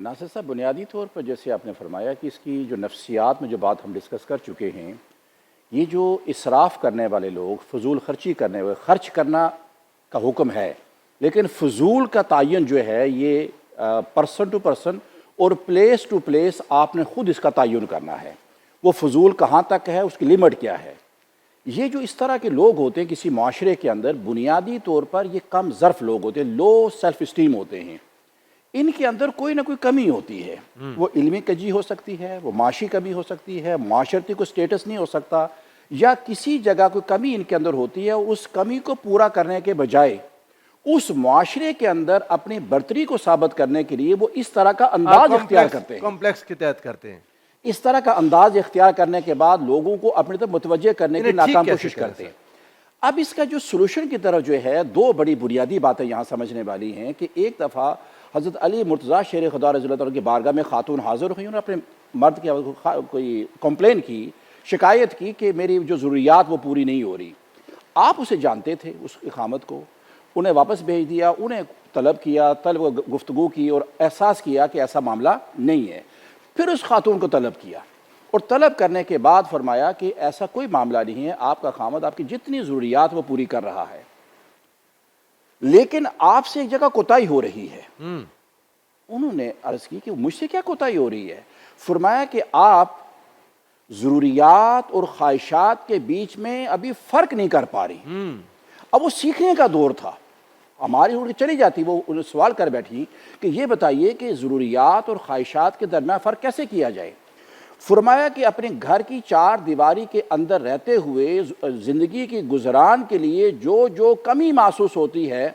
ناصر صاحب، بنیادی طور پر جیسے آپ نے فرمایا کہ اس کی جو نفسیات میں جو بات ہم ڈسکس کر چکے ہیں، یہ جو اسراف کرنے والے لوگ، فضول خرچی کرنے والے، خرچ کرنا کا حکم ہے، لیکن فضول کا تعین جو ہے یہ پرسن ٹو پرسن اور پلیس ٹو پلیس آپ نے خود اس کا تعین کرنا ہے۔ وہ فضول کہاں تک ہے، اس کی لمٹ کیا ہے۔ یہ جو اس طرح کے لوگ ہوتے ہیں کسی معاشرے کے اندر، بنیادی طور پر یہ کم ظرف لوگ ہوتے ہیں، لو سیلف اسٹیم ہوتے ہیں۔ ان کے اندر کوئی نہ کوئی کمی ہوتی ہے، وہ علمی کجی ہو سکتی ہے، وہ معاشی کمی ہو سکتی ہے، معاشرتی کوئی سٹیٹس نہیں ہو سکتا، یا کسی جگہ کوئی کمی ان کے اندر ہوتی ہے۔ اس کمی کو پورا کرنے کے بجائے اس معاشرے کے اندر اپنی برتری کو ثابت کرنے کے لیے وہ اس طرح کا انداز اختیار کرتے ہیں، کمپلیکس کے تحت کرتے ہیں۔ اس طرح کا انداز اختیار کرنے کے بعد لوگوں کو اپنی طرف متوجہ کرنے کی ناکام کوشش کرتے ہیں۔ اب اس کا جو سلوشن کی طرف جو ہے، دو بڑی بنیادی باتیں یہاں سمجھنے والی ہیں کہ ایک دفعہ حضرت علی مرتضیٰ شیر خدا رضی اللہ عنہ کی بارگاہ میں خاتون حاضر ہوئی، انہوں نے اپنے مرد کی کوئی کمپلین کی، شکایت کی کہ میری جو ضروریات وہ پوری نہیں ہو رہی۔ آپ اسے جانتے تھے، اس اقامت کو، انہیں واپس بھیج دیا، انہیں طلب کیا، گفتگو کی اور احساس کیا کہ ایسا معاملہ نہیں ہے۔ پھر اس خاتون کو طلب کیا اور طلب کرنے کے بعد فرمایا کہ ایسا کوئی معاملہ نہیں ہے، آپ کا خامد آپ کی جتنی ضروریات وہ پوری کر رہا ہے، لیکن آپ سے ایک جگہ کوتاہی ہو رہی ہے۔ انہوں نے عرض کی کہ مجھ سے کیا کوتاہی ہو رہی ہے؟ فرمایا کہ آپ ضروریات اور خواہشات کے بیچ میں ابھی فرق نہیں کر پا رہی۔ اب وہ سیکھنے کا دور تھا، ہماری اڑ کے چلی جاتی، وہ انہیں سوال کر بیٹھی کہ یہ بتائیے کہ ضروریات اور خواہشات کے درمیان فرق کیسے کیا جائے؟ فرمایا کہ اپنے گھر کی چار دیواری کے اندر رہتے ہوئے زندگی کی گزران کے لیے جو جو کمی محسوس ہوتی ہے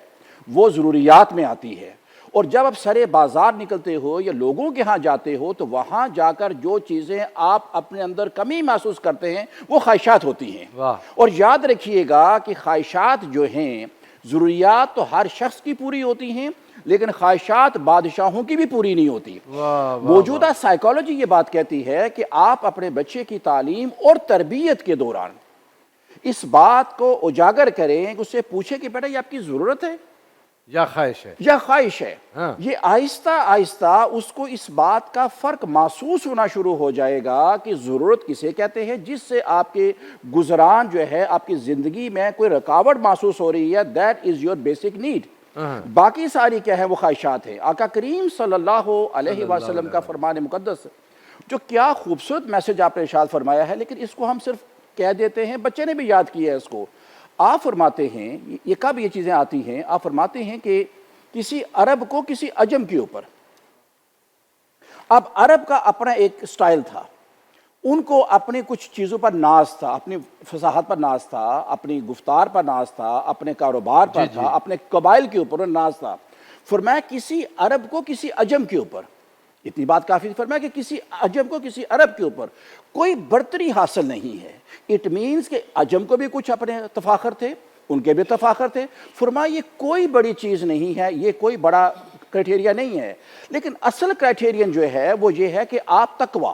وہ ضروریات میں آتی ہے، اور جب آپ سرے بازار نکلتے ہو یا لوگوں کے ہاں جاتے ہو تو وہاں جا کر جو چیزیں آپ اپنے اندر کمی محسوس کرتے ہیں وہ خواہشات ہوتی ہیں۔ اور یاد رکھیے گا کہ خواہشات جو ہیں، ضروریات تو ہر شخص کی پوری ہوتی ہیں، لیکن خواہشات بادشاہوں کی بھی پوری نہیں ہوتی۔ موجودہ سائیکالوجی یہ بات کہتی ہے کہ آپ اپنے بچے کی تعلیم اور تربیت کے دوران اس بات کو اجاگر کریں، اس سے پوچھیں کہ بیٹا یہ آپ کی ضرورت ہے یا خواہش ہے، یا خواہش ہے۔ یہ آہستہ آہستہ اس کو اس بات کا فرق محسوس ہونا شروع ہو جائے گا کہ ضرورت کسے کہتے ہیں، جس سے آپ کے گزران جو ہے، آپ کی زندگی میں کوئی رکاوٹ محسوس ہو رہی ہے، that is your basic need. باقی ساری کیا ہے، وہ خواہشات ہیں۔ آقا کریم صلی اللہ علیہ وسلم کا فرمان مقدس، جو کیا خوبصورت میسج آپ نے ارشاد فرمایا ہے، لیکن اس کو ہم صرف کہہ دیتے ہیں، بچے نے بھی یاد کیا ہے اس کو۔ آپ فرماتے ہیں، یہ کب یہ چیزیں آتی ہیں؟ آپ فرماتے ہیں کہ کسی عرب کو کسی عجم کے اوپر، اب عرب کا اپنا ایک سٹائل تھا، ان کو اپنے کچھ چیزوں پر ناز تھا، اپنی فصاحت پر ناز تھا، اپنی گفتار پر ناز تھا، اپنے کاروبار پر تھا، اپنے قبائل کے اوپر ناز تھا۔ فرمایا کسی عرب کو کسی عجم کے اوپر، اتنی بات کافی، فرمایا کہ کسی عجم کو کسی عرب کے اوپر کوئی برتری حاصل نہیں ہے۔ اٹ مینز کہ عجم کو بھی کچھ اپنے تفاخر تھے، ان کے بھی تفاخر تھے۔ فرمایا یہ کوئی بڑی چیز نہیں ہے، یہ کوئی بڑا کرائٹیریا نہیں ہے، لیکن اصل کرائٹیرین جو ہے وہ یہ ہے کہ آپ تقویٰ،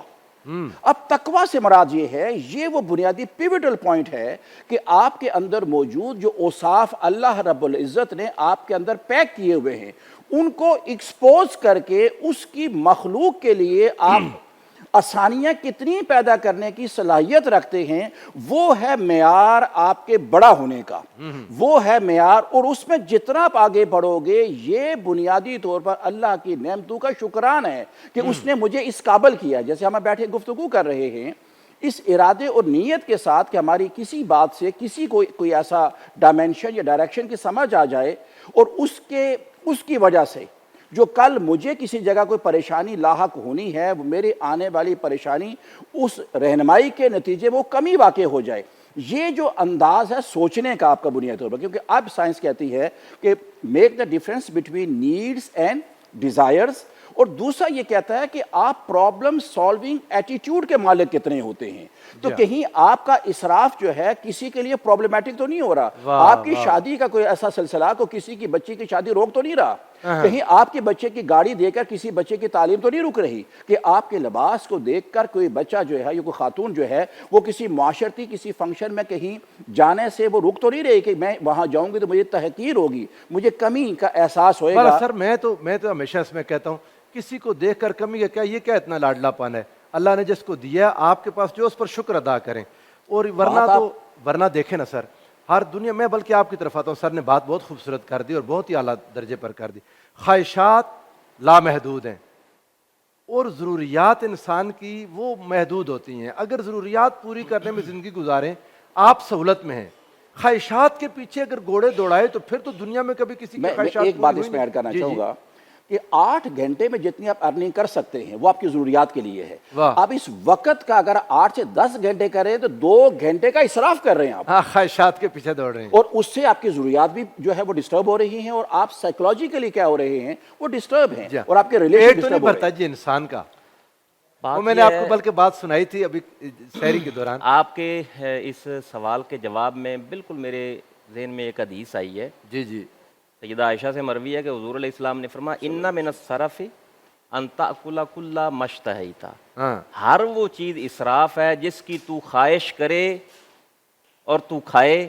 اب تقویٰ سے مراد یہ ہے، یہ وہ بنیادی پیوٹل پوائنٹ ہے کہ آپ کے اندر موجود جو اوصاف اللہ رب العزت نے آپ کے اندر پیک کیے ہوئے ہیں، ان کو ایکسپوز کر کے اس کی مخلوق کے لیے آپ آسانیاں کتنی پیدا کرنے کی صلاحیت رکھتے ہیں، وہ ہے معیار آپ کے بڑا ہونے کا، وہ ہے معیار۔ اور اس میں جتنا آپ آگے بڑھو گے، یہ بنیادی طور پر اللہ کی نعمتوں کا شکران ہے کہ اس نے مجھے اس قابل کیا۔ جیسے ہم بیٹھے گفتگو کر رہے ہیں اس ارادے اور نیت کے ساتھ کہ ہماری کسی بات سے کسی کو کوئی ایسا ڈائمنشن یا ڈائریکشن کی سمجھ آ جائے، اور اس کی وجہ سے جو کل مجھے کسی جگہ کوئی پریشانی لاحق ہونی ہے، وہ میرے آنے والی پریشانی اس رہنمائی کے نتیجے وہ کمی واقع ہو جائے۔ یہ جو انداز ہے سوچنے کا آپ کا بنیادی طور پر، کیونکہ اب سائنس کہتی ہے کہ make the difference between needs and desires, اور دوسرا یہ کہتا ہے کہ آپ پرابلم سالونگ ایٹیٹیوڈ کے مالک کتنے ہوتے ہیں۔ تو کہیں آپ کا اسراف جو ہے کسی کے لیے پرابلمٹک تو نہیں ہو رہا، آپ کی شادی کا کوئی ایسا سلسلہ کو کسی کی بچی کی شادی روک تو نہیں رہا، کہیں آپ کے بچے کی گاڑی دے کر کسی بچے کی تعلیم تو نہیں رک رہی کہ آپ کے لباس کو دیکھ کر کوئی بچہ جو ہے یا کوئی خاتون جو ہے وہ کسی معاشرتی کسی فنکشن میں کہیں جانے سے وہ رک تو نہیں رہی کہ میں وہاں جاؤں گی تو مجھے تحقیر ہوگی, مجھے کمی کا احساس ہوئے گا. سر میں تو ہمیشہ اس میں کہتا ہوں کسی کو دیکھ کر کمی ہے کیا, یہ کیا اتنا لاڈلا پن ہے, اللہ نے جس کو دیا آپ کے پاس جو اس پر شکر ادا کریں. اور ورنہ دیکھیں نا سر, ہر دنیا میں, بلکہ آپ کی طرف آتا ہوں, سر نے بات بہت خوبصورت کر دی اور بہت ہی اعلیٰ درجے پر کر دی. خواہشات لامحدود ہیں اور ضروریات انسان کی وہ محدود ہوتی ہیں. اگر ضروریات پوری کرنے میں زندگی گزاریں آپ سہولت میں ہیں, خواہشات کے پیچھے اگر گھوڑے دوڑائے تو پھر تو دنیا میں کبھی کسی کی میں خواہشات ایک بات اس میں ایڈ کرنا چاہوں گا کہ 8 گھنٹے میں جتنی آپ ارننگ کر سکتے ہیں وہ آپ کی ضروریات کے لیے ہے. آپ اس وقت کا اگر 8 سے 10 گھنٹے کریں تو 2 گھنٹے کا اسراف کر رہے ہیں آپ. ہاں, خواہشات کے پیچھے دوڑ رہے ہیں اور اس سے آپ کی ضروریات بھی جو ہے وہ ڈسٹرب ہو رہی ہیں اور آپ سائیکولوجیکلی کیا ہو رہے ہیں وہ ڈسٹرب ہیں اور آپ کے ریلیشن پیٹ تو نہیں ڈسٹرب ہو بھرتا رہے ہیں. جی انسان کا. وہ میں نے آپ کو بلکہ بات سنائی تھی ابھی سحری کے دوران. آپ کے اس سوال کے جواب میں بالکل میرے ذہن میں ایک حدیث آئی ہے. جی جی, سیدہ عائشہ سے مروی ہے کہ حضور علیہ السلام نے فرمایا ان من الصرف ان تأکل کل ما اشتہیت. ہر وہ چیز اسراف ہے جس کی تو خواہش کرے اور تو کھائے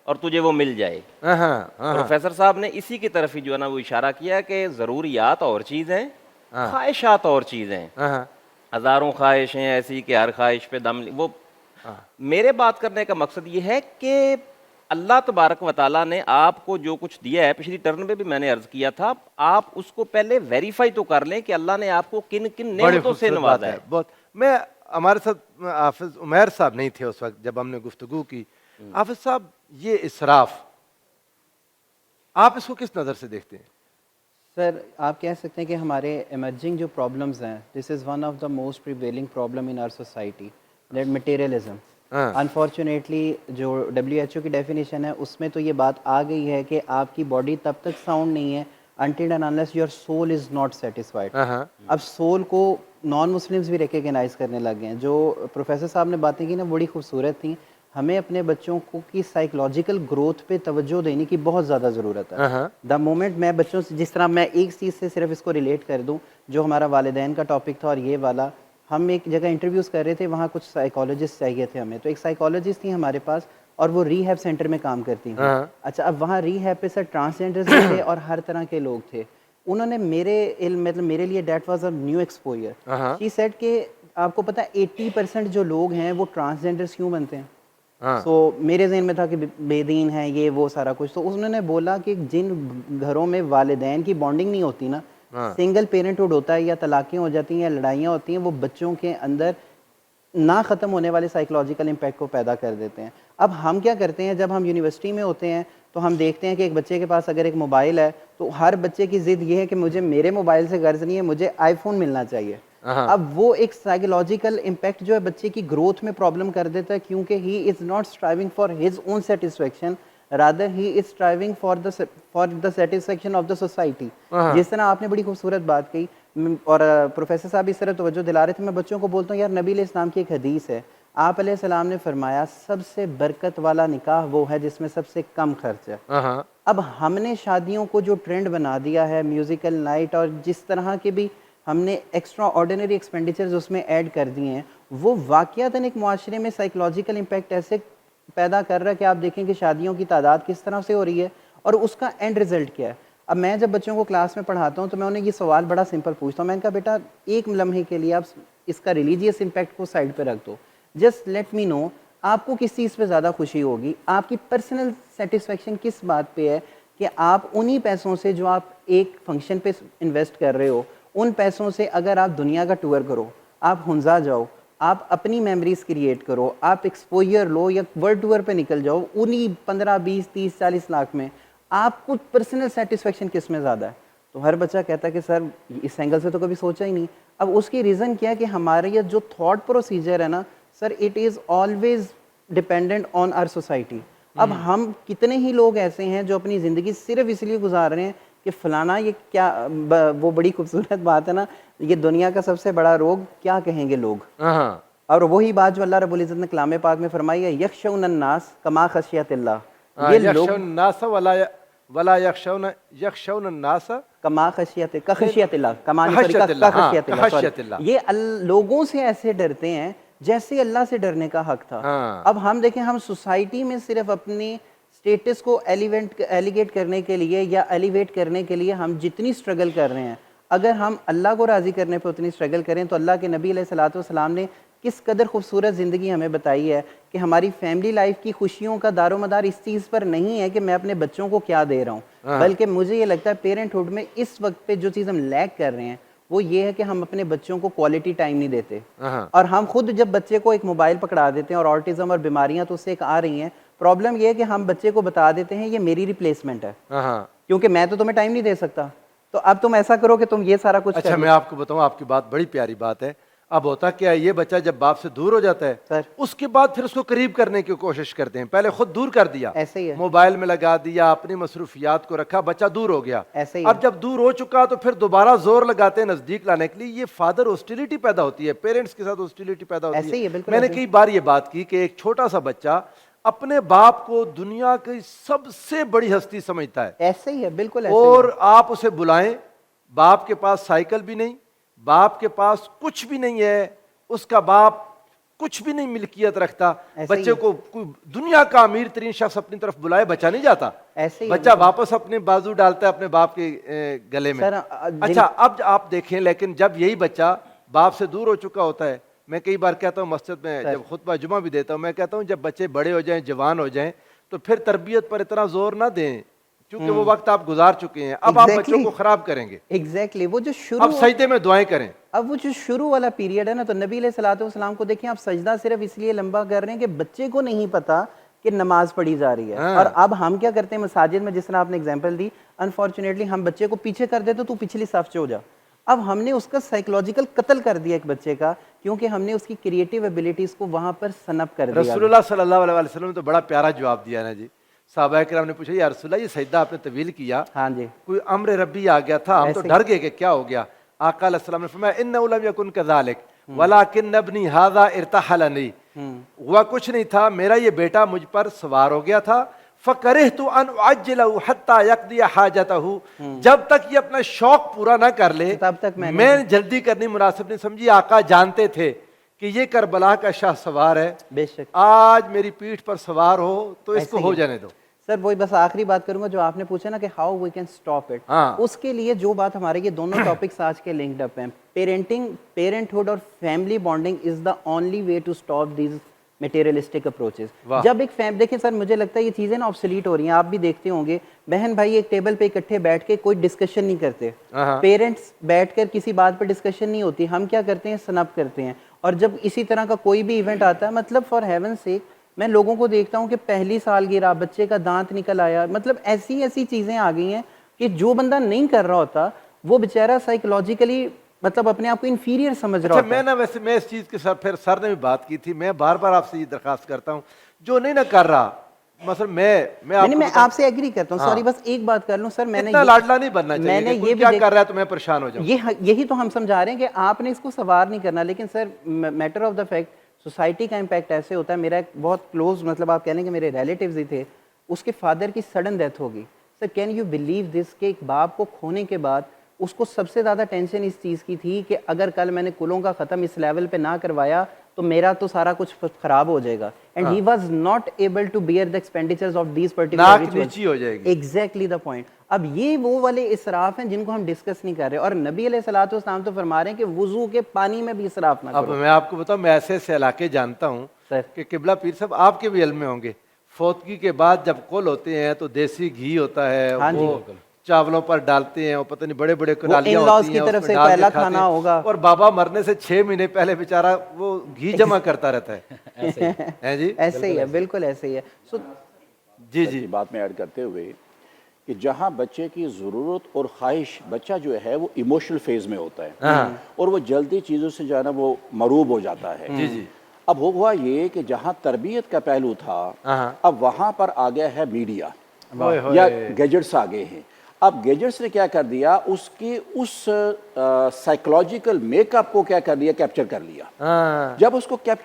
اور تجھے وہ مل جائے. پروفیسر صاحب نے اسی کی طرف ہی جو ہے نا وہ اشارہ کیا کہ ضروریات اور چیز ہیں, خواہشات اور چیز ہیں. ہزاروں خواہشیں ایسی کہ ہر خواہش پہ دم وہ. میرے بات کرنے کا مقصد یہ ہے کہ اللہ تبارک و تعالیٰ نے آپ کو جو کچھ دیا ہے, پچھلی ٹرن میں بھی میں نے عرض کیا تھا, آپ اس کو پہلے ویریفائی تو کر لیں کہ اللہ نے آپ کو کن کن نعمتوں سے نوازا ہے. بہت. میں ہمارے ساتھ حافظ عمیر صاحب نہیں تھے اس وقت جب ہم نے گفتگو کی. حافظ صاحب, یہ اسراف آپ اس کو کس نظر سے دیکھتے ہیں؟ سر آپ کہہ سکتے ہیں کہ ہمارے ایمرجنگ جو پرابلمز ہیں, this is one of the most prevailing problem in our society, that materialism. Unfortunately جو WHO کی ڈیفینیشن ہے اس میں تو یہ بات آ گئی ہے کہ آپ کی باڈی تب تک ساؤنڈ نہیں ہے until and unless your soul is not satisfied. اب سول کو نان مسلمز بھی ریکگنائز کرنے لگ گئے ہیں. جو پروفیسر صاحب نے باتیں کی نا بڑی خوبصورت تھیں. ہمیں اپنے بچوں کو کی سائیکولوجیکل گروتھ پہ توجہ دینے کی بہت زیادہ ضرورت ہے. دا مومنٹ میں بچوں سے, جس طرح میں ایک چیز سے صرف اس کو ریلیٹ کر دوں, جو ہمارا والدین کا ٹاپک تھا اور یہ والا, ہم ایک جگہ انٹرویوز کر رہے تھے, وہاں کچھ سائیکالوجسٹ چاہیے تھے ہمیں. تو ایک سائیکالوجسٹ تھی ہمارے پاس اور وہ ری ہیب سینٹر میں کام کرتی تھیں. اچھا, اب وہاں ری ہیب پہ سر ٹرانسجینڈرز بھی تھے اور ہر طرح کے لوگ تھے. انہوں نے میرے علم مطلب میرے لیے that was a new exposure. She said کہ آپ کو پتہ ہے 80% جو لوگ ہیں وہ ٹرانسجینڈرز کیوں بنتے ہیں. سو میرے ذہن میں تھا کہ بے دین ہیں یہ وہ سارا کچھ. تو انہوں نے بولا کہ جن گھروں میں والدین کی بانڈنگ نہیں ہوتی نا, سنگل پیرنٹ ہوڈ ہوتا ہے یا طلاقیں ہو جاتی ہیں یا لڑائیاں ہوتی ہیں, وہ بچوں کے اندر نہ ختم ہونے والے سائیکولوجیکل امپیکٹ کو پیدا کر دیتے ہیں. اب ہم کیا کرتے ہیں, جب ہم یونیورسٹی میں ہوتے ہیں تو ہم دیکھتے ہیں کہ ایک بچے کے پاس اگر ایک موبائل ہے تو ہر بچے کی ضد یہ ہے کہ مجھے میرے موبائل سے غرض نہیں ہے, مجھے آئی فون ملنا چاہیے. اب وہ ایک سائیکولوجیکل امپیکٹ جو ہے بچے کی گروتھ میں پرابلم کر دیتا ہے, کیونکہ he is not striving for his own satisfaction, rather he is striving for the satisfaction of the society. جس طرح آپ نے بڑی خوبصورت بات کہی اور پروفیسر صاحب اس طرح توجہ دلا رہے تھے, میں بچوں کو بولتا ہوں یار نبی علیہ السلام کی ایک حدیث ہے, آپ علیہ السلام نے فرمایا سب سے برکت والا نکاح وہ ہے جس میں سب سے کم خرچ ہے. اب ہم نے شادیوں کو جو ٹرینڈ بنا دیا ہے, میوزیکل نائٹ اور جس طرح کے بھی ہم نے ایکسٹرا آرڈینری ایکسپینڈیچرز اس میں ایڈ کر دیے ہیں, وہ واقعتاً ایک معاشرے میں سائیکولوجیکل امپیکٹ ایسے پیدا کر رہا ہے کہ آپ دیکھیں کہ شادیوں کی تعداد کس طرح سے ہو رہی ہے اور اس کا اینڈ رزلٹ کیا ہے. اب میں جب بچوں کو کلاس میں پڑھاتا ہوں تو میں انہیں یہ سوال بڑا سمپل پوچھتا ہوں, میں نے کہا بیٹا ایک لمحے کے لیے آپ اس کا ریلیجیس امپیکٹ کو سائڈ پہ رکھ دو, جسٹ لیٹ می نو آپ کو کس چیز پہ زیادہ خوشی ہوگی, آپ کی پرسنل سیٹسفیکشن کس بات پہ ہے کہ آپ انہی پیسوں سے جو آپ ایک فنکشن پہ انویسٹ کر رہے ہو, ان پیسوں سے اگر آپ دنیا کا ٹور کرو, آپ ہنزا جاؤ, آپ اپنی میموریز کریٹ کرو, آپ ایکسپوجر لو یا ورلڈ ٹور پہ نکل جاؤ, انہی 15 20 30 40 لاکھ میں آپ کو پرسنل سیٹسفیکشن کس میں زیادہ ہے. تو ہر بچہ کہتا ہے کہ سر اس اینگل سے تو کبھی سوچا ہی نہیں. اب اس کی ریزن کیا ہے کہ ہمارے یہ جو تھاٹ پروسیجر ہے نا sir, it is always dependent on our society. اب ہم کتنے ہی لوگ ایسے ہیں جو اپنی زندگی صرف اس لیے گزار رہے ہیں کہ فلانا یہ کیا, وہ بڑی خوبصورت بات ہے نا, یہ دنیا کا سب سے بڑا روگ کیا کہیں گے لوگ. اور وہی بات جو اللہ رب العزت نے کلام پاک میں فرمائی ہے, یخشون الناس کما خشیت اللہ. یخشون الناس ولا یخشون الناس کما خشیت کا خشیت اللہ کمانی خشیت اللہ، ہاں، خشیت اللہ خشیت sorry. اللہ. یہ لوگوں سے ایسے ڈرتے ہیں جیسے اللہ سے ڈرنے کا حق تھا. اب ہم دیکھیں ہم سوسائٹی میں صرف اپنی سٹیٹس کو ایلیگیٹ کرنے کے لیے یا ایلیویٹ کرنے کے لیے ہم جتنی سٹرگل کر رہے ہیں، اگر ہم اللہ کو راضی کرنے پہ اتنی سٹرگل کریں تو اللہ کے نبی علیہ الصلوۃ والسلام نے کس قدر خوبصورت زندگی ہمیں بتائی ہے کہ ہماری فیملی لائف کی خوشیوں کا دار و مدار اس چیز پر نہیں ہے کہ میں اپنے بچوں کو کیا دے رہا ہوں، بلکہ مجھے یہ لگتا ہے پیرنٹ ہوڈ میں اس وقت پہ جو چیز ہم لیک کر رہے ہیں وہ یہ ہے کہ ہم اپنے بچوں کو کوالٹی ٹائم نہیں دیتے. اور ہم خود جب بچے کو ایک موبائل پکڑا دیتے ہیں اور آٹزم اور بیماریاں تو اس سے ایک آ رہی ہیں، پرابلم یہ ہے کہ ہم بچے کو بتا دیتے ہیں یہ میری ریپلیسمنٹ ہے کیونکہ میں تو تمہیں ٹائم نہیں دے سکتا، تو اب تم ایسا کرو کہ تم یہ سارا کچھ اچھا میں آپ کو بتاؤں، آپ کی بات بڑی پیاری بات ہے. اب ہوتا کیا ہے، یہ بچہ جب باپ سے دور ہو جاتا ہے اس کے بعد پھر اس کو قریب کرنے کی کوشش کرتے ہیں. پہلے خود دور کر دیا، ایسے ہی ہے، موبائل میں لگا دیا، اپنی مصروفیات کو رکھا، بچہ دور ہو گیا. ایسے ہی اب جب دور ہو چکا تو پھر دوبارہ زور لگاتے ہیں نزدیک لانے کے لیے. یہ فادر ہوسٹیلٹی پیدا ہوتی ہے، پیرنٹس کے ساتھ ہوسٹیلٹی پیدا ہوتی ایسے ہی ہے، ہے. بالکل میں نے کئی بار یہ بات کی کہ ایک چھوٹا سا بچہ اپنے باپ کو دنیا کی سب سے بڑی ہستی سمجھتا ہے. ایسے ہی ہے، بالکل ایسے اور آپ اسے بلائیں، باپ کے پاس سائیکل بھی نہیں، باپ کے پاس کچھ بھی نہیں ہے، اس کا باپ کچھ بھی نہیں ملکیت رکھتا، بچے کو کوئی دنیا کا امیر ترین شخص اپنی طرف بلائے بچہ نہیں جاتا، بچہ واپس اپنے بازو ڈالتا ہے اپنے باپ کے گلے میں. اچھا اب آپ دیکھیں، لیکن جب یہی بچہ باپ سے دور ہو چکا ہوتا ہے، میں کئی بار کہتا ہوں مسجد میں جب خطبہ جمعہ بھی دیتا ہوں، میں کہتا ہوں جب بچے بڑے ہو جائیں، جوان ہو جائیں تو پھر تربیت پر اتنا زور نہ دیں کیونکہ وہ وقت آپ گزار چکے ہیں. اب آپ بچوں کو خراب کریں گے. ایگزیکٹلی وہ جو شروع، اب سجدے میں دعائیں کریں. اب وہ جو شروع والا پیریڈ ہے نا، تو نبی علیہ الصلوۃ والسلام کو دیکھیں آپ سجدہ صرف اس لیے لمبا کر رہے ہیں کہ بچے کو نہیں پتا کہ نماز پڑھی جا رہی ہے. اور اب ہم کیا کرتے ہیں مساجد میں، جس طرح آپ نے اگزامپل دی، انفارچونیٹلی ہم بچے کو پیچھے کر دیتے تو پچھلی صف سے ہو جا. اب ہم نے اس کا سائیکولوجیکل قتل کر دیا ایک بچے کا، کیونکہ ہم نے اس کی کریٹیو ایبیلٹیز کو وہاں پر سنپ کر دیا. رسول اللہ صلی اللہ علیہ وسلم نے تو بڑا پیارا جواب دیا نا جی. صحابہ کرام نے پوچھا یا رسول اللہ یہ سجدہ آپ نے طویل کیا، ہاں جی، کوئی امر ربی آ گیا تھا، ہم تو ڈر گئے کہ کیا ہو گیا. آقا علیہ السلام نے فرمایا انہ لم یکن کذالک ولکن ابنی ھذا ارتحلنی، ہوا کچھ نہیں تھا، میرا یہ بیٹا مجھ پر سوار ہو گیا تھا. فکرہت ان اعجلہ حتی یقضی حاجتہ، جب تک یہ اپنا شوق پورا نہ کر لے تب تک میں جلدی کرنی مناسب نہیں سمجھی. آقا جانتے تھے کہ یہ کربلا کا شاہ سوار ہے، بے شک. آج میری پیٹھ پر سوار ہو تو اس کو ہو جانے دو. سر وہی بس آخری بات کروں گا جو آپ نے پوچھا نا کہ how we can stop it, اس کے لیے جو بات ہمارے یہ دونوں ٹاپکس آج کے لنکڈ اپ ہیں. پیرنٹ ہوڈ اور family bonding is the only way to stop these materialistic approaches. جب ایک دیکھیں سر مجھے لگتا ہے یہ چیزیں نا آبسلیٹ ہو رہی ہیں. آپ بھی دیکھتے ہوں گے بہن بھائی ایک ٹیبل پہ اکٹھے بیٹھ کے کوئی ڈسکشن نہیں کرتے، پیرنٹس بیٹھ کر کسی بات پہ ڈسکشن نہیں ہوتی. ہم کیا کرتے ہیں، سنپ کرتے ہیں. اور جب اسی طرح کا کوئی بھی ایونٹ آتا ہے، مطلب فار ہیون سیک میں لوگوں کو دیکھتا ہوں کہ پہلی سالگرہ بچے کا دانت نکل آیا، مطلب ایسی چیزیں آ گئی ہیں کہ جو بندہ نہیں کر رہا ہوتا وہ بیچارہ سائیکولوجیکلی مطلب اپنے آپ کو انفیریئر سمجھ رہا ہوتا ہے. میں نا ویسے میں اس چیز کے ساتھ پھر سر نے بھی بات کی تھی، میں بار بار آپ سے یہ درخواست کرتا ہوں جو نہیں نہ کر رہا، مثلا میں آپ سے ایگری کرتا ہوں. سوری بس ایک بات کر لوں سر، میں نے اتنا لاڈلا نہیں بننا چاہیے کہ کیا کر رہا ہے تو میں پریشان ہو جاؤں. یہی تو ہم سمجھا رہے ہیں کہ آپ نے اس کو سوار نہیں کرنا. لیکن sir matter of the fact society کا امپیکٹ ایسے ہوتا ہے. میرا ایک بہت کلوز مطلب آپ کہہ لیں کہ میرے ریلیٹیوز ہی تھے، اس کے فادر کی سڈن ڈیتھ ہوگی. سر کین یو بلیو دس کہ ایک باپ کو کھونے کے بعد اس کو سب سے زیادہ ٹینشن اس چیز کی تھی کہ اگر کل میں نے کلوں کا ختم اس لیول پہ نہ کروایا تو میرا تو سارا کچھ خراب ہو جائے گا. And he was not able to bear the expenditures of these particular rituals. ہو جائے گی. Exactly the point. اب یہ وہ والے اسراف ہیں جن کو ہم ڈسکس نہیں کر رہے. اور نبی علیہ الصلوۃ والسلام تو فرما رہے ہیں کہ وضو کے پانی میں بھی اسراف نہ کرو. اب میں آپ کو بتاؤں، میں ایسے علاقے جانتا ہوں کہ قبلہ پیر صاحب آپ کے بھی علم میں ہوں گے، فوتگی کے بعد جب کل ہوتے ہیں تو دیسی گھی ہوتا ہے، وہ چاولوں پر ڈالتے ہیں، وہ پتہ نہیں بڑے بڑے کنالیاں ہوتی ہیں، کی طرف سے پہلا کھانا ہوگا. اور بابا مرنے سے 6 مہینے پہلے بیچارہ وہ گھی جمع کرتا رہتا ہے. جی ایسے ہی ہے، بالکل ایسے ہی ہے. جی بات میں ایڈ کرتے ہوئے کہ جہاں بچے کی ضرورت اور خواہش، بچہ جو ہے وہ ایموشنل فیز میں ہوتا ہے اور وہ جلدی چیزوں سے جو ہے نا وہ مروب ہو جاتا ہے. جی اب ہوا یہ کہ جہاں تربیت کا پہلو تھا اب وہاں پر آ گیا ہے میڈیا یا گیجٹس آ گئے ہیں. اب گیجٹس نے کیا کر دیا، اس کی اس سائیکولوجیکل میک اپ کو کیا کر لیا، کیپچر کر لیا. جب اس کو کیپچر